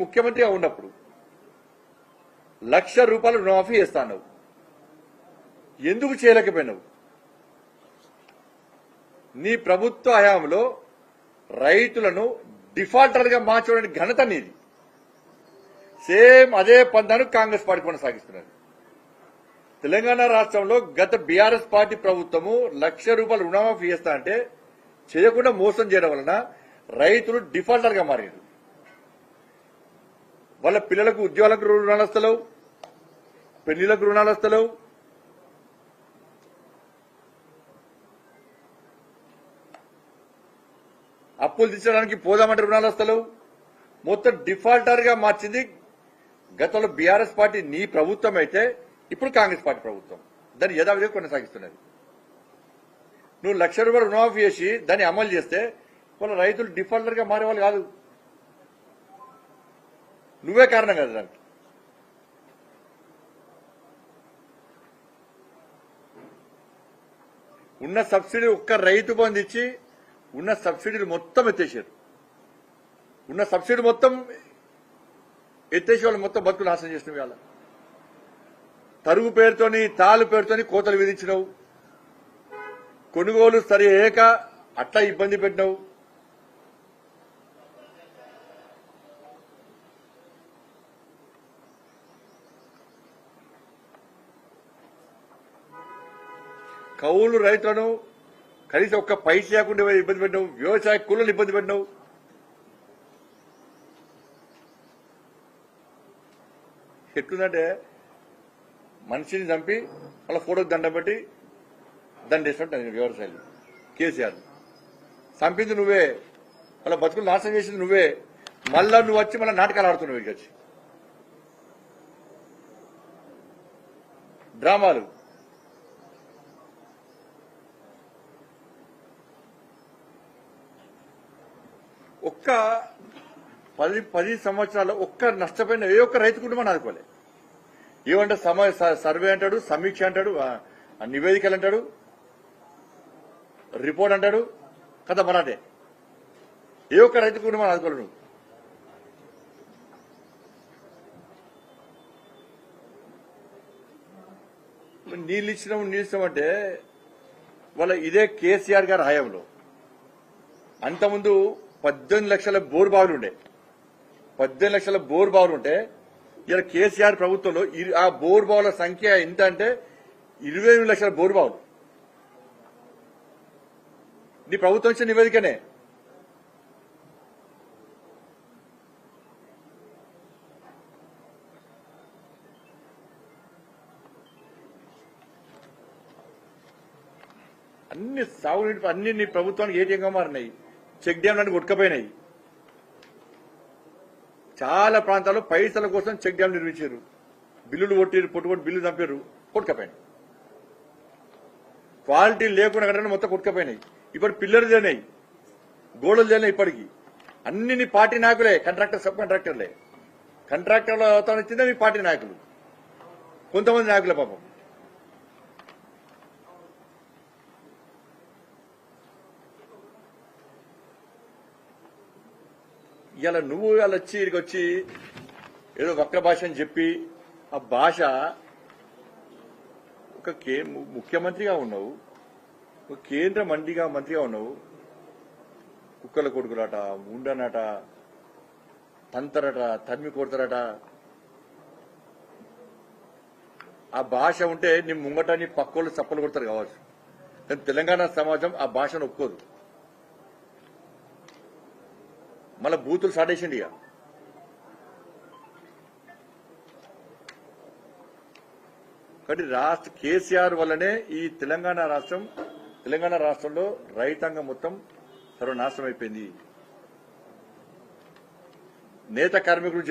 ముఖ్యమంత్రిగా ఉన్నప్పుడు ₹1,00,000 రుణమాఫీ చేస్తాను. ఎందుకు చేయలేకపోయినావు? నీ ప్రభుత్వ హయాంలో రైతులను డిఫాల్టర్ గా మార్చడానికి ఘనత నీది. సేమ్ అదే పందాను కాంగ్రెస్ పార్టీ కొనసాగిస్తున్నది. తెలంగాణ రాష్ట్రంలో గత బీఆర్ఎస్ పార్టీ ప్రభుత్వము ₹1,00,000 రుణమాఫీ చేస్తా అంటే చేయకుండా మోసం చేయడం వలన రైతులు డిఫాల్టర్ గా మారారు. వాళ్ళ పిల్లలకు ఉద్యోగాలకు రుణాలు వస్తలేవు, పెళ్లిలకు రుణాలు వస్తలేవు. అప్పులు తీర్చడానికి పోదామంటే రుణాలు వస్తలేవు. మొత్తం డిఫాల్టర్ గా మార్చింది గతంలో బీఆర్ఎస్ పార్టీ నీ ప్రభుత్వం అయితే ఇప్పుడు కాంగ్రెస్ పార్టీ ప్రభుత్వం దాన్ని యథావిధిగా కొనసాగిస్తున్నది. నువ్వు ₹1,00,000 రుణమాఫీ చేసి దాన్ని అమలు చేస్తే వాళ్ళ రైతులు డిఫాల్టర్ గా మారేవాళ్ళు కాదు. నువ్వే కారణం కదా దానికి. ఉన్న సబ్సిడీ ఒక్క రైతు బంధు ఇచ్చి ఉన్న సబ్సిడీలు మొత్తం ఎత్తేసారు. ఉన్న సబ్సిడీ మొత్తం ఎత్తేసి వాళ్ళు మొత్తం బతుకులు నాశనం చేసినవి. వాళ్ళ తరుగు పేరుతోని తాలు పేరుతోని కోతలు విధించినవు, కొనుగోలు సరి అయ్యాక అట్లా ఇబ్బంది పెట్టినవు. కౌలు రైతులను కనీసం ఒక్క పైసా లేకుండా ఇబ్బంది పెట్టినావు. వ్యవసాయ కూలీలను ఇబ్బంది పెట్టినావు. ఎట్లుందంటే మనిషిని చంపి వాళ్ళ ఫోటోకి దండం పెట్టి దండేసినట్టు వ్యవసాయాలు. కేసీఆర్ చంపింది నువ్వే, వాళ్ళ బతుకులు నాశనం చేసింది నువ్వే. మళ్ళా నువ్వు వచ్చి మళ్ళీ నాటకాలు ఆడుతున్నావు. ఇక వచ్చి డ్రామాలు. ఒక్క 10 సంవత్సరాల్లో ఒక్క నష్టపోయిన ఏ ఒక్క రైతు కుటుంబాన్ని ఆదుకోలే. ఏమంటే సర్వే అంటాడు, సమీక్ష అంటాడు, నివేదికలు అంటాడు, రిపోర్ట్ అంటాడు, కథ మరాటే. ఏ ఒక్క రైతు కుటుంబాన్ని ఆదుకోలేడు నువ్వు. నీళ్ళు ఇచ్చినామంటే వాళ్ళ ఇదే కేసీఆర్ గారి హయాంలో అంతకుముందు 18 లక్షల బోర్ బావులు ఉండే. 18 లక్షల బోర్ బావులు ఉంటే ఇలా కేసీఆర్ ప్రభుత్వంలో ఆ బోర్ బావుల సంఖ్య ఎంత అంటే 28 లక్షల బోర్ బావులు. నీ ప్రభుత్వం ఇచ్చిన నివేదికనే. అన్ని సాగునీటి అన్ని నీ ప్రభుత్వానికి ఏటీఎంగా మారినాయి. చెక్ డ్యాంలన్నీ కొట్టుకపోయినాయి. చాలా ప్రాంతాల్లో పైసల కోసం చెక్ డ్యాం నిర్మించారు. బిల్లులు కొట్టిరు, పొట్టుకొట్టి బిల్లు చంపారు, కొట్టుకపోయినాయి. క్వాలిటీ లేకుండా కట్టడం మొత్తం కొట్టుకపోయినాయి. ఇప్పుడు పిల్లలు లేనాయి, గోడలు లేనాయి. ఇప్పటికీ అన్ని నీ పార్టీ నాయకులే, కాంట్రాక్టర్, సబ్ కాంట్రాక్టర్లే. కాంట్రాక్టర్ల అవుతాను ఇచ్చిందే మీ పార్టీ నాయకులు, కొంతమంది నాయకులే పాపం. ఇలా నువ్వు ఇలా వచ్చి ఇక్కడికి వచ్చి ఏదో వక్ర భాష అని చెప్పి ఆ భాష ఒక ముఖ్యమంత్రిగా ఉన్నావు, ఒక కేంద్ర మంత్రిగా ఉన్నావు. కుక్కల కొడుకులట, ఉండనట, తంతరట, తరిమి కొడతారట. ఆ భాష ఉంటే నీ ముంగట నీ పక్కోళ్ళు చప్పలు కొడతారు కావచ్చు, కానీ తెలంగాణ సమాజం ఆ భాషను ఒప్పుకోదు. మళ్ళా బూతులు సాడేసిండి. ఇక కాబట్టి కేసీఆర్ వల్లనే ఈ తెలంగాణ రాష్ట్రంలో రైతాంగం మొత్తం సర్వనాశనం అయిపోయింది. నేత కార్మికులు